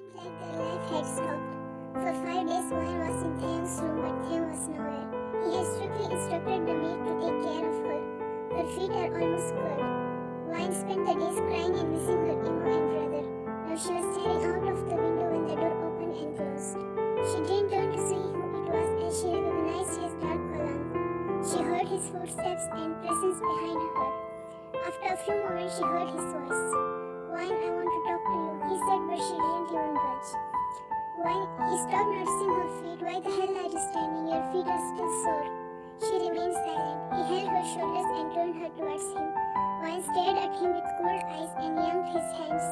seemed like their life had stopped. For 5 days, Wine was in 𝐾𝐚𝐧𝐿's room, but 𝐾𝐚 was nowhere. He had strictly instructed the maid to take care of her. Her feet are almost curled. Wine spent the days crying and missing her Imo and brother. Now she was staring out of the window when the door opened and closed. She didn't turn to see who it was as she recognized his dark column. She heard his footsteps and presence behind her. After a few moments, she heard his voice. Wine, I want to talk to you, he said, but she didn't even budge. Wine, he stopped noticing her feet. Why the hell are you standing? Your feet are still sore. She remained silent. He held her shoulders and turned her towards him. Wine stared at him with cold eyes and yanked his hands.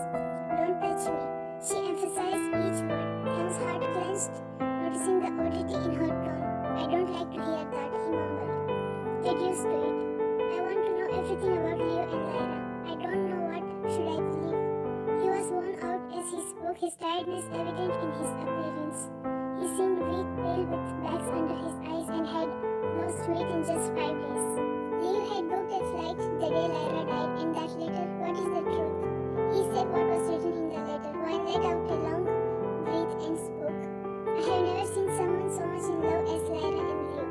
Don't touch me. She emphasized each word. 𝐾𝐚's heart clenched, noticing the oddity in her tone. I don't like to hear that, he mumbled. Get used to it. I want to know everything about Leo and Lyra. I don't know what should I believe. He was worn out as he spoke, his tiredness evident in his appearance. He seemed weak, pale with bags under his eyes and had lost weight in just 5 days. Leo had booked a flight the day Lyra died, and that letter, what is the truth? He said what was written in the letter. Wine let out a long breath and spoke. I have never seen someone so much in love as Lyra and Leo.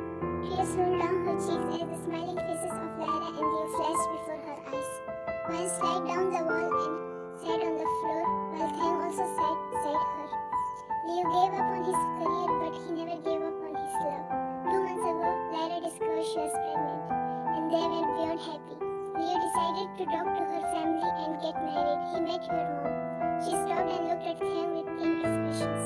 Tears rolled down her cheeks as the smiling faces of Lyra and Leo flashed before her eyes. Wine slid down the wall and sat on the floor, while 𝐾𝐚 also sat beside her. Leo gave up on his career, but he never gave up on his love. 2 months ago, Lyra discovered she was pregnant, and they were beyond happy. Leo decided to talk to her family and get married. He met her mom. She stopped and looked at 𝐾𝐚 with pained expressions.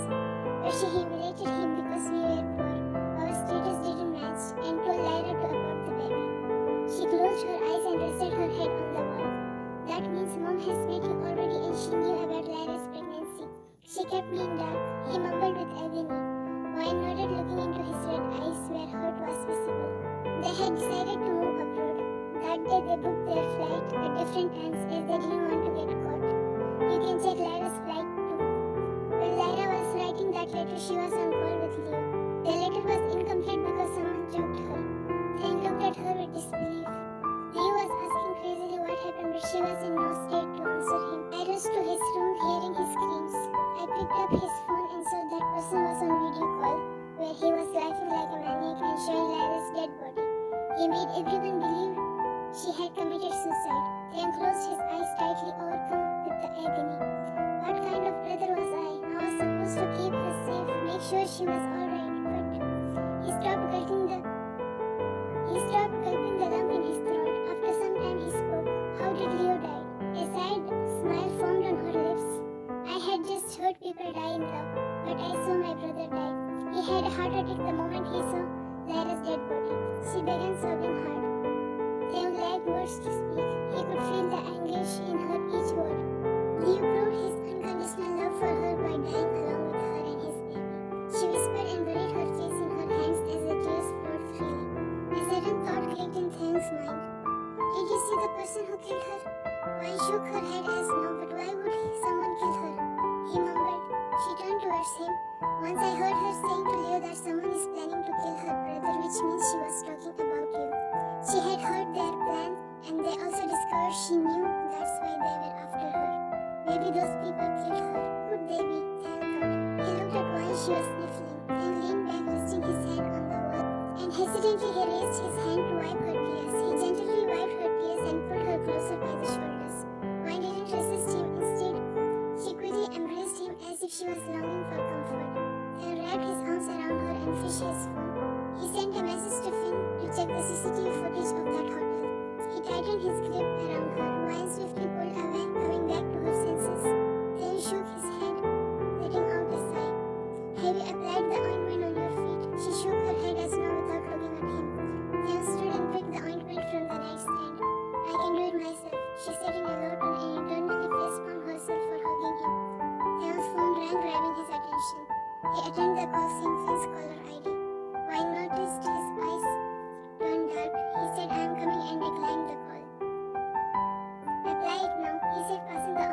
But she humiliated him because we were poor, our status didn't match, and told Lyra to abort the baby. She closed her eyes and rested her head on the wall. That means mom has met you already and she knew about Lyra's pregnancy. She kept me in dark, he mumbled with agony. Wine nodded, looking into his red eyes where hurt was visible. They had decided to move abroad. That day they booked their flight at different times as they didn't want to get caught. You can check Lyra's flight too. When Lyra was writing that letter, she was on call with Leo. The letter was incomplete because someone choked her. 𝐾𝐚 looked at her with disbelief. Leo was asking crazily what happened, but she was in no state to answer him. I rushed to his room, hearing his screams. I picked up his phone and saw that person was on video call, where he was laughing like a maniac and showing Lyra's dead body. He made everyone believe she had committed suicide. 𝐾𝐚 closed his eyes tightly, overcome with the agony. What kind of brother was I? I was supposed to keep her safe, make sure she was alright, but he stopped gulping the lump in his throat. After some time he spoke. How did Leo die? A sad smile formed on her lips. I had just heard people die in love, but I saw my brother die. He had a heart attack the moment he saw Lyra's dead body. She began sobbing hard. 𝐾𝐚 lacked words to speak. He could feel the anguish in her each word. Leo proved his unconditional love for her by dying along with her and his baby. She whispered and buried her face in her hands as the tears flowed freely. A sudden thought clicked in 𝐾𝐚's mind. Did you see the person who killed her? Wine shook her head as no, but why would someone kill her? He mumbled. She turned towards him. Once I heard her saying to Leo that someone is planning to kill her brother, which means she was talking about you. She had heard their plan, and they also discovered she knew that's why they were after her. Maybe those people killed her. Could they be? 𝐾𝐚 thought. He looked at why she was sniffling. 𝐾𝐚 leaned back, resting his head on the wall, and hesitantly he raised his hand to wipe her tears. He gently wiped her tears and pulled her closer by the shoulders. Wine didn't resist him. Instead, she quickly embraced him as if she was longing for comfort. 𝐾𝐚 wrapped his arms around her and fished his phone. He sent a message to Finn to check the CCTV footage of that hotel. He tightened his grip around her. Wine swiftly pulled away, coming back to her senses. 𝐾𝐚 shook his head, letting out a sigh. Have you applied the ointment on your feet? She shook her head as no without looking at him. 𝐾𝐚 stood and picked the ointment from the nightstand. I can do it myself, she said in a low tone and internally facepalmed herself for hugging him. 𝐾𝐚's phone rang, grabbing his attention. He attended the call, seeing Finn's caller ID. Wine noticed his eyes turned dark. He said, I am coming, and declined the call. Apply it now, he said, passing the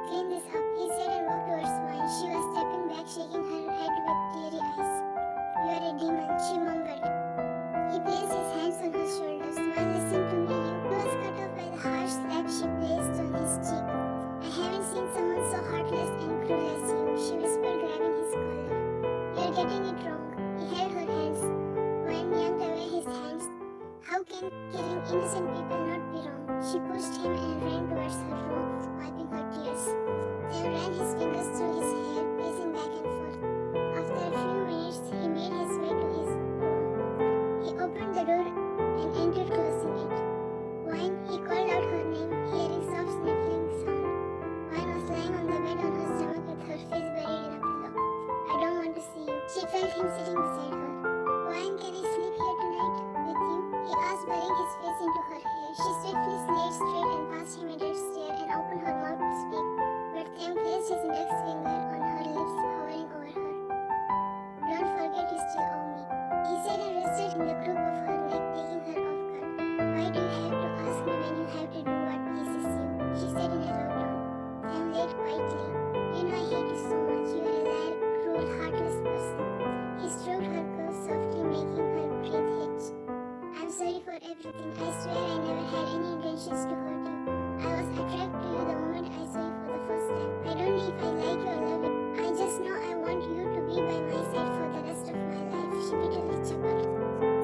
clean this up, he said and walked towards Wine. She was stepping back, shaking her head with teary eyes. You are a demon, she mumbled. He placed his hands on her shoulders. Wine, listen to me, you. He was cut off by the harsh slap she placed on his cheek. I haven't seen someone so heartless and cruel as you, she whispered, grabbing his collar. You're getting it wrong. He held her hands. Wine yanked away his hands. How can killing innocent people not be wrong? She pushed him and ran towards her room, wiping her tears. Then ran his fingers through his hair, pacing back and forth. After a few minutes, he made his way to his room. He opened the door and entered, closing it. Wine, he called out her name, hearing soft sniffling sound. Wine was lying on the bed on her stomach with her face buried in a pillow. I don't want to see you. She felt him sitting beside her. Wine, can I sleep here tonight with you? He asked, burying his face into her hair. She swiftly slid straight and past him at her stare and opened her mouth to speak. But Tim placed his index finger on her lips, hovering over her. Don't forget you still owe me, he said and rested in the crook of her neck, taking her off guard. Why do you have to ask me when you have to do what pleases you? She said in a low tone. Tim laid quietly. You know I hate you so much. You are a liar, cruel, heartless person. He stroked her curves softly, making her breathe hitch. I'm sorry for everything. I swear I never had any intentions to hurt you. I was attracted to you the moment I saw you for the first time. I don't know if I like you or love you. I just know I want you to be by my side for the rest of my life. She bitterly chuckled.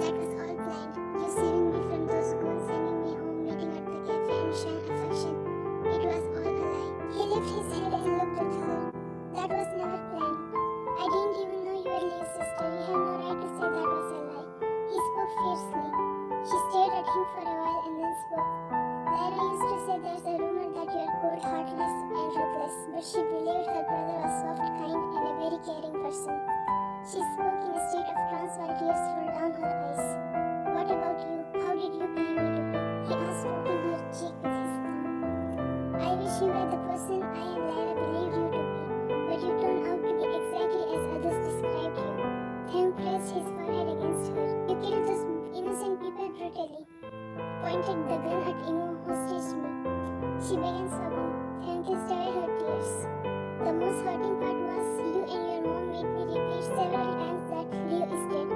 That was all planned. You saving me from those goons, sending me home, meeting at the cafe and showing affection. It was all a lie. He lifted his head and looked at her. That was never planned. I didn't even know you were Leo's sister. You have no right to say that was a lie. He spoke fiercely. She stared at him for a while and then spoke. Lara used to say there's a rumor that you are cold, heartless, and ruthless, but she believed her brother was soft, kind, and a very caring person. She spoke in a state of trance while tears rolled down her eyes. What about you? How did you believe me to be? He asked, stroking her cheek with his thumb. I wish you were the person I and Lara believed you to be, but you turned out to be exactly as others described you. Tim pressed his forehead against her. You killed those innocent people brutally. Pointed the gun at Imo, hostage me. She began sobbing. Tim kissed away her tears. The most hurting part was you and your mom made me repeat several times that Leo is dead.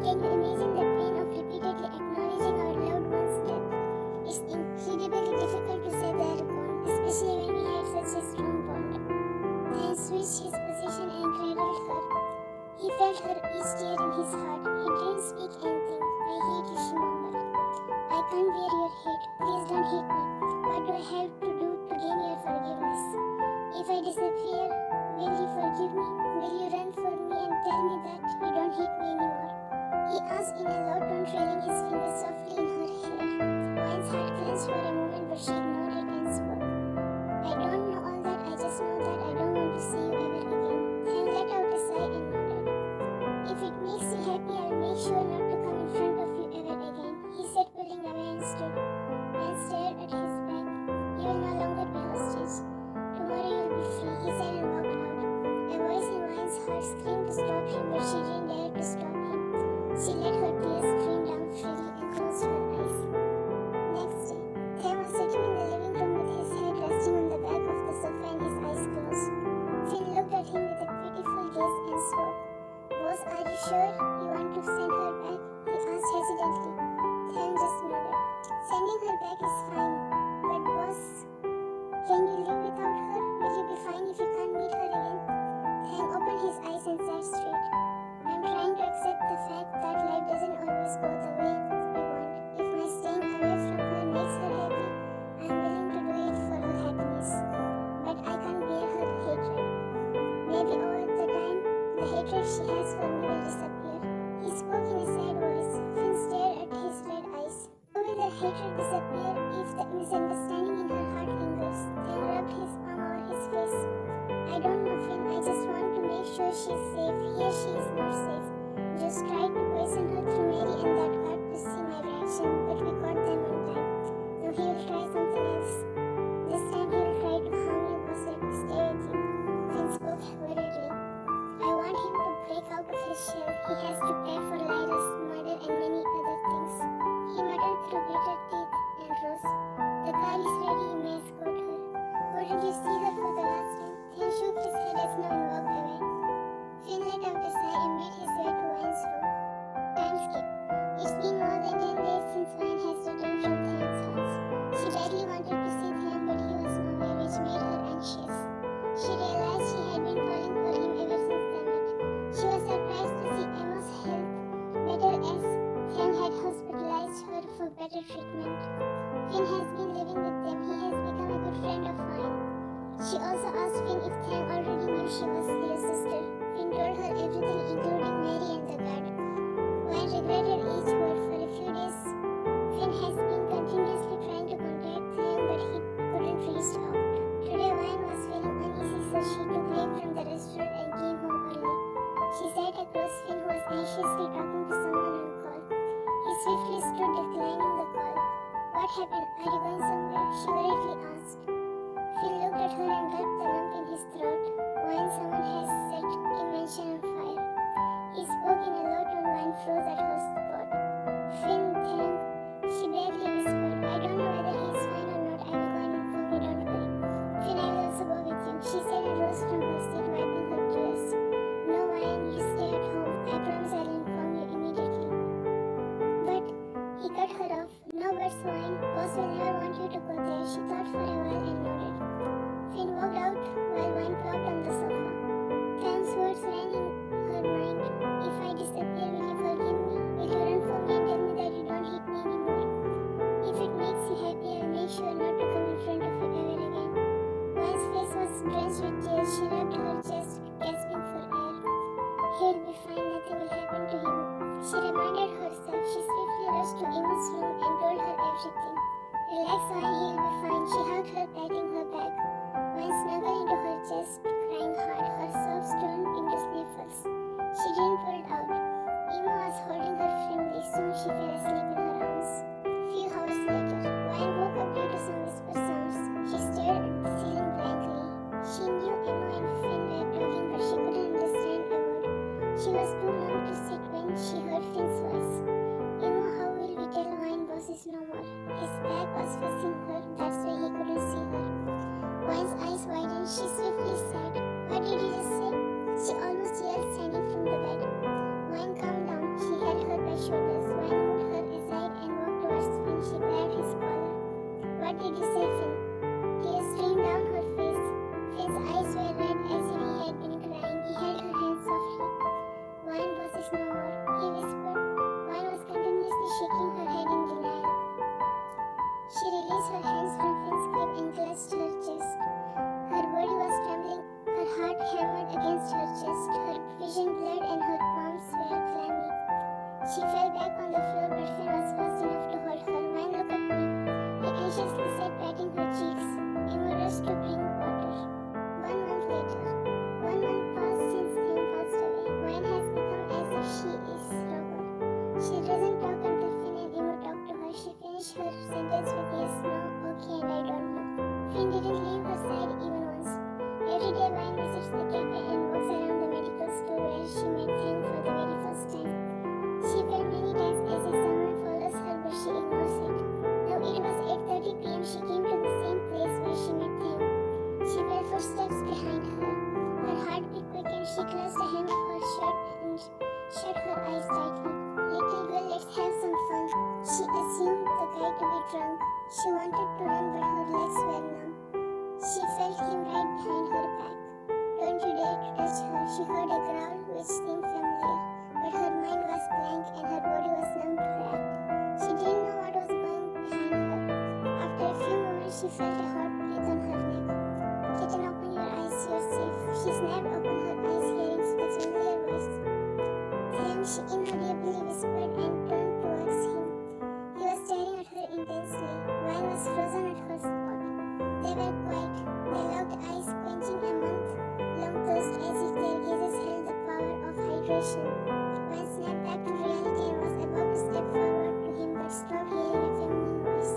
Can you imagine the pain of repeatedly acknowledging our loved one's death? It's incredibly difficult to say they are gone, especially when we had such a strong bond. Tim switched his position and cradled her. He felt her each tear in his heart. He didn't speak anything. I hate you, she mumbled. I can't bear your hate. Please don't hate me. What do I have to do to gain your forgiveness? If I disappear, will you forgive me? Will you run for me and tell me that you don't hate me anymore? He asked in a low tone, trailing his fingers softly in her hair. Wine's heart clenched for a moment, but she ignored it and spoke. I don't know all that. I just know that I don't want to see you ever again. Tim let out a sigh and nodded. If it makes you happy, I will make sure not to come in front of you ever again, he said, pulling away and stood. And stared at his back. You will no longer be hostage. Tomorrow you will be free, he said and walked out. A voice in Wine's heart screamed to stop him, but she didn't dare to stop him. She let her tears stream down freely and closed her eyes. Next day, Tim was sitting in the living room with his head resting on the back of the sofa and his eyes closed. Finn looked at him with a pitiful gaze and spoke. Boss, are you sure you want to send her back? He asked hesitantly. Tim just nodded. Sending her back is fine, but boss, can you live without her? Will you be fine if you can't meet her again? Tim opened his eyes and sat straight. I'm trying to accept the fact that life doesn't always go the way we want. If my staying away from her makes her happy, I'm willing to do it for her happiness. But I can't bear her hatred. Maybe over the time, the hatred she has for me will disappear. He spoke in a sad voice. Finn stared at his red eyes. How will the hatred disappear if the misunderstanding in her heart lingers? Then rubbed his arm over his face. I don't know, Finn. I just want to make sure she's safe. Here she is not safe. Just tried to poison her through Mary and that guard to see my reaction, but we caught them on time. Now he will try something else. This time he will try to harm you, boss. Let me stay with you. Finn spoke hurriedly. I want him to break out of his shell. He has to pay for Lyra's murder and many other things. He muttered through gritted teeth and rose. The car is ready, you may escort her. Wouldn't you see her for the last She realized she had been falling for him ever since they met. She was surprised to see Emma's health better as 𝐾𝐚𝐬 had hospitalized her for better treatment. Finn has been living with them. He has become a good friend of mine. She also asked Finn if 𝐾𝐚 already knew she was Leo's sister. Finn told her everything, including Mary and the guard. 𝐌𝐚 regretted each word. For a few days, Finn has been continuously trying to contact 𝐾𝐚, but he couldn't reach out. Today, 𝐌𝐚 was feeling uneasy, so she took leave from the restaurant and came home early. She sat across Finn, who was anxiously talking to someone on call. He swiftly stood, declining the call. What happened? Are you going somewhere? She worriedly asked. Finn looked at her and gulped the lump in his throat. 𝐌𝐚, someone has set 𝐾𝐚 on fire. He spoke in a low tone. 𝐌𝐚 froze at her spot. Finn, 𝐾𝐚, she barely whispered. I don't know whether he is fine or not. I will go and inform you, don't worry. Finn, I will also go with you, she said and rose from her seat, wiping her tears. No, 𝐌𝐚, you stay at home. I promise I will inform you immediately. But he cut her off. No words, 𝐌𝐚. Boss will never want you to go there. She thought for a while and nodded. Finn walked out while 𝐌𝐚 plopped on the sofa. 𝐾𝐚's words ran in her mind. If I disappear, will you forgive me? Will you run for me and tell me that you don't hate me anymore? If it makes you happy, I'll make sure not to come in front of you ever again. 𝐌𝐚's face was drenched with tears. She rubbed her chest, gasping for air. He'll be fine. Nothing will happen to him, she reminded herself. She swiftly rushed to Emma's room and told her everything. Relax, 𝐌𝐚, he'll be fine. She hugged her, patting her back. 𝐌𝐚 snuggled into her chest, crying hard. Her sobs turned into sniffles. She didn't pull out. Emma was holding her firmly. Soon she fell asleep in her arms. Few hours later, 𝐌𝐚 woke up due to some whisper sounds. She stared at the ceiling blankly. She knew Emma and Finn were talking, but she couldn't understand a word. She was too numb to sit when she heard Finn's voice. Emma, how will we tell 𝐌𝐚 boss is no more? His back was facing her, that's why he couldn't see her. 𝐌𝐚's eyes widened. She swiftly said, what did you just say? She almost yelled, standing from the bed. 𝐌𝐚, calm down. She held her by shoulders. 𝐌𝐚 moved her aside and walked towards Finn. She grabbed his collar. What did you say, Finn? Tears streamed down her face. Finn's eyes were red as if he had been crying. He held her hand softly. 𝐌𝐚 boss is no more, he whispered. 𝐌𝐚 was continuously shaking her head in denial. She released her hands from Finn's grip and clutched her chest. Her body was trembling. Her heart hammered against her chest. Her vision blurred and her palms were clammy. She fell back on the floor, but Finn was fast enough to hold her. 𝐌𝐚, look at me, he anxiously said, patting her cheeks. Emma rushed to bring water. 1 month later. 1 month passed since 𝐾𝐚 passed away. 𝐌𝐚 has become as if she is robot. She doesn't talk until Finn and Emma talk to her. She finished her sentence with yes, no, okay, and I don't know. Finn didn't leave her side even once. Every day 𝐌𝐚 visits the cafe and walks around the medical store where she met 𝐾𝐚 for the very first time. She felt many times as if someone follows her, but she ignores it. Now it was 8:30 p.m. She came to the same place where she met 𝐾𝐚. She felt footsteps behind her. Her heartbeat quickened. She clutched the hem of her shirt and shut her eyes tightly. Little girl, let's have some fun. She assumed the guy to be drunk. She wanted to run, but her legs were numb. She felt him right behind her back. Don't you dare to touch her. She heard a growl which seemed familiar, but her mind was blank and her body was numb to react. She didn't know what was going behind her. After a few moments, she felt a hot breath on her neck. Kitten, open your eyes, you're safe. She snapped open her eyes, hearing the familiar voice. 𝐾𝐚, she inaudibly whispered and turned towards him. He was staring at her intensely. 𝐌𝐚 was frozen at her spot. They were quiet. They locked eyes, quenching a month-long thirst as if their gazes held the power of hydration. 𝐌𝐚 snapped back to reality and was about to step forward to him, but stopped, hearing a feminine voice.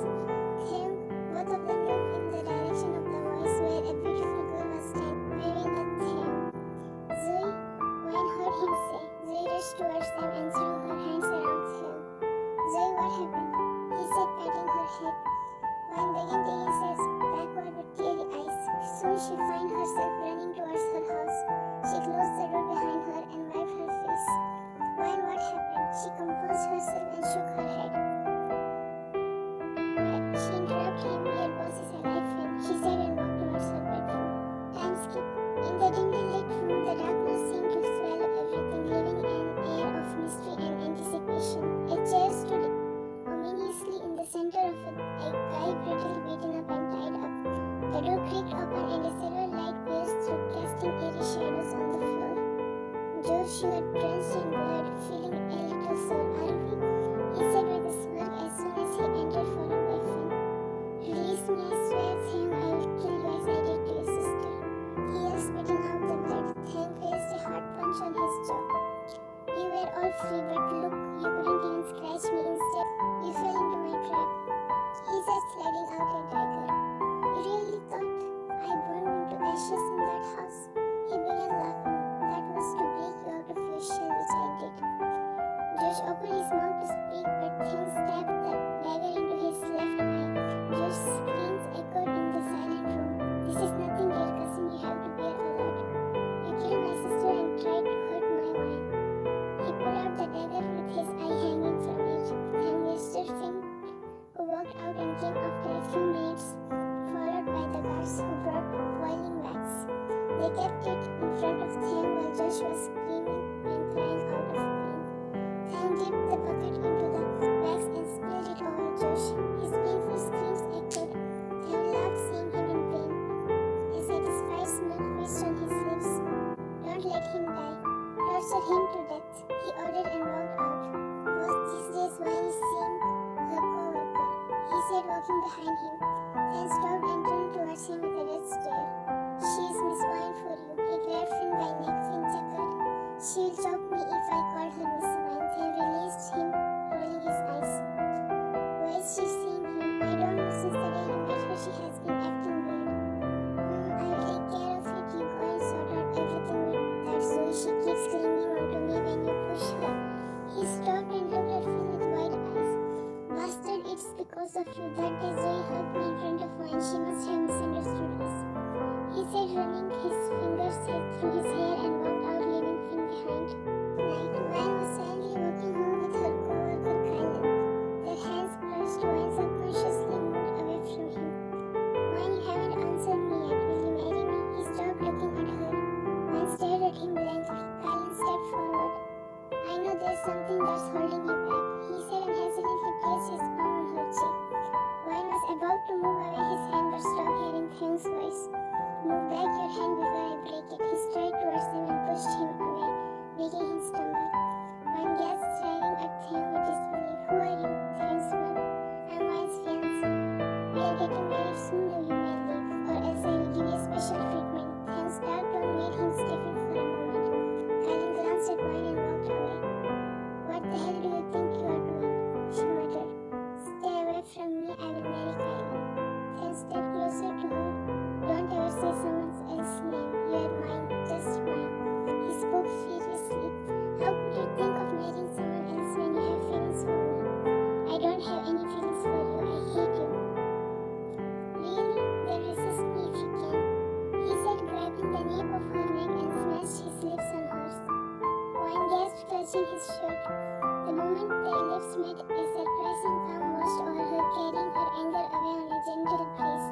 𝐾𝐚, both of them looked in the direction of the voice, where a beautiful girl was standing, waving at 𝐾𝐚. 𝐿𝐲, 𝐌𝐚 heard him say. 𝐿𝐲 rushed towards them and threw her hands around 𝐾𝐚. 𝐿𝐲, what happened? He said, patting her head. 𝐿𝐚 began taking steps backward with teary eyes. Soon she found herself running towards her house. She closed the door behind her and wiped her face. the dimly lit room, the darkness seemed to swallow everything, leaving an air of mystery and anticipation. A chair stood ominously in the center of it, a guy brittle, beaten up and tied up. The door creaked open and a silver light pierced through, casting eerie shadows on the floor. George, you are drenched in blood, feeling a little sore, aren't we? He said with a smirk as soon as he entered, followed by Finn. Release me, I swear, Thang, I will kill you as I did to your sister. He yelled, spitting out the blood. Thang placed a hard punch on his jaw. You were all free, but look, you couldn't even scratch me. Instead, you fell into my trap. He said, sliding out a dagger. You really thought I burned into ashes in that house? He began laughing. That was to break you out of your shell, which I did. Josh opened his mouth to speak, but Thing stabbed the dagger into his left eye. Josh's screams echoed in the silent room. This is nothing, dear cousin, you have to bear a lot. You killed my sister and tried to hurt my wine. He pulled out the dagger with his eye hanging from it. Thang gestured Finn, who walked out and came after a few minutes, followed by the guards who brought boiling wax. They kept it in front of Thang while Josh was screaming and crying out of pain. Thang dipped the bucket into the wax and spilled it over Josh. His painful screams echoed. Thang laughed, seeing him in pain. A satisfied smirk twitched on his lips. Don't let him die. Torture him to death, he ordered and walked out. Was these days why he seemed her co-worker? He said, walking behind him. Thang stopped and turned towards him with a death stare. She is Miss Wine for you. He grabbed Finn by neck. Finn chuckled. She will choke me if I call her Miss Wine. Thang released him, rolling his eyes. Why is she seeing him? I don't know. Since the day you met her, she has been acting weird. I will take care of it. You go and sort out everything with that Zoe. She keeps clinging onto me when you push her. He stopped and looked at Finn with wide eyes. Bastard, it's because of you. That day Zoe hugged me in front of Wine. She must have misunderstood us. He said, running his fingers through his hair, and walked out, leaving Finn behind. Night. Wine was silently walking home with her co-worker Kylan. Their hands brushed. Wine subconsciously moved away from him. Wine, you haven't answered me yet. Will you marry me? He stopped looking at her. Wine stared at him blankly. Kylan stepped forward. I know there's something that's holding you back, he said, and hesitantly placed his palm on her cheek. Wine was about to move away his hand, but stopped hearing Thang's voice. Move back your hand before I break it. He strode towards them and pushed him away, making him stumble. Wine gasped, staring at Thang with disbelief. Who are you? Thang smirked. I'm Wine's fiancé. We are getting married soon, though you may leave, or else I will give you special treatment. Thang's dark tone made him stiffen for a moment. Kylan glanced at Wine and walked away. What the hell do you think you are doing? She muttered. Stay away from me, I will marry Kylan. Thang stepped closer to her. Don't ever say someone else's name. You are mine, just mine. He spoke furiously. How could you think of marrying someone else when you have feelings for me? I don't have any feelings for you. I hate you. Really? Then resist me if you can. He said, grabbing the nape of her neck and smashed his lips on hers. Wine gasped, clutching his shirt. The moment their lips met, a surprising calm washed over her, carrying her anger away on a gentle breeze.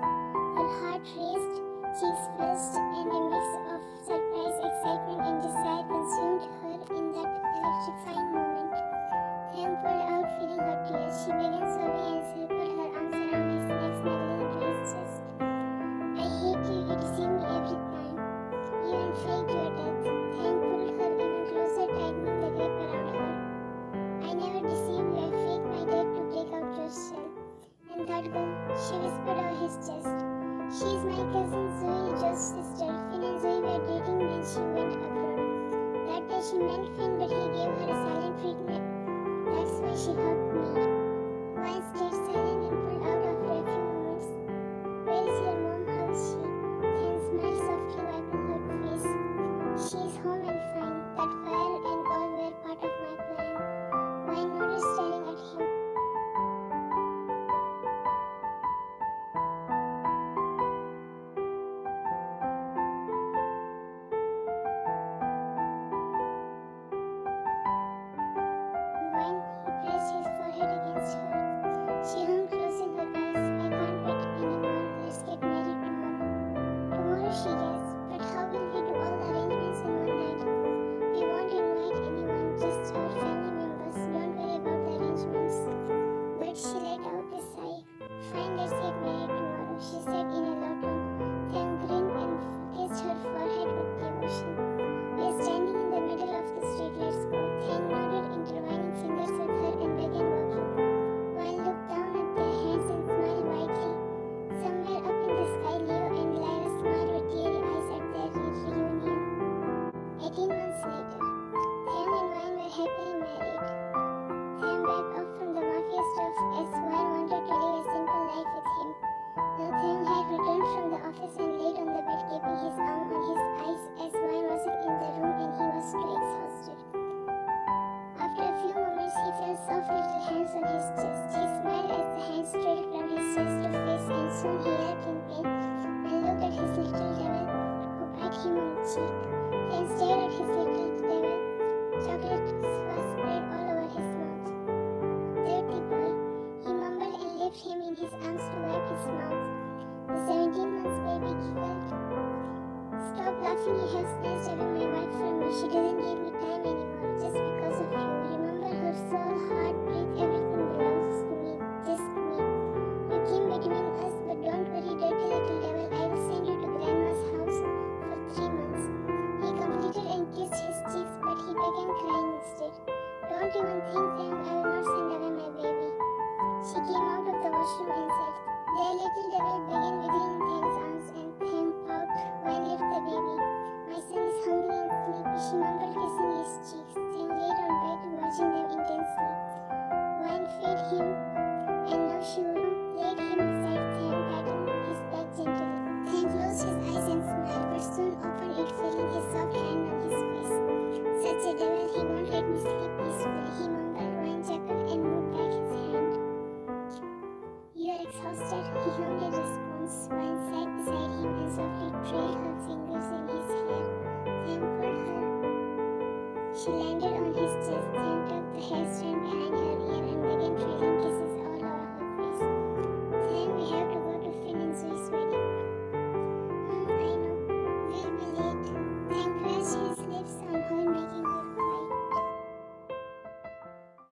Her heart raced, cheeks flushed, and a mix of surprise, excitement, and desire consumed her in that electrifying moment. Thang pulled out, feeling her tears. She began sobbing and circled her arms around his neck, snuggling into his chest. I hate you. You deceive me every time. You even faked your death. Thang pulled her even closer, tightening the grip around her. I never deceive you. I faked my death to break out your shell. And that girl, she whispered over his chest. She is my cousin Zoe, Josh's sister. Finn and Zoe were dating when she went abroad. That day she meant Finn, but he gave her a silent treatment. That's why she hugged me. Wine stayed silent and pulled out after a few moments. Where is your mom? How's she? Thang smiled softly, wiping her face. She is home and fine. That fire and all were part of my plan. Wine nodded, staring at him. cheek, then stared at his little devil. Chocolate was spread all over his mouth. Dirty boy, he mumbled and left him in his arms to wipe his mouth. The 17-month baby giggled. Stop laughing, you have snatched away my wife from me. She doesn't give me time anymore, just because of you. Remember her soul, heart, breath, everything belongs to me, just me. You came between us, but don't worry, dirty little devil. I will send you to Grandma's house for 3 months. He completed and kissed his cheeks, but he began crying instead. Don't even think then, I will not send away my baby. She came out of the washroom and said, their little devil began wiggling Thank's arms and Thank pout. Wine left the baby. My son is hungry and sleepy, she mumbled, kissing his cheeks. Then laid on bed, watching them intensely. Wine fed him, and now she laid him beside Thank, patting his back gently. Thank closed his eyes and smiled, but soon opened it, feeling his soft hand on his face. Such a devil, he won't let me sleep peacefully, he mumbled. Wine chuckled and moved back his hand. You are exhausted, he hummed in response. Wine sat beside him and softly trailed her fingers in his hair. Then pulled her. She landed on his chest, then tucked the hairstrand behind her ear and began trailing kisses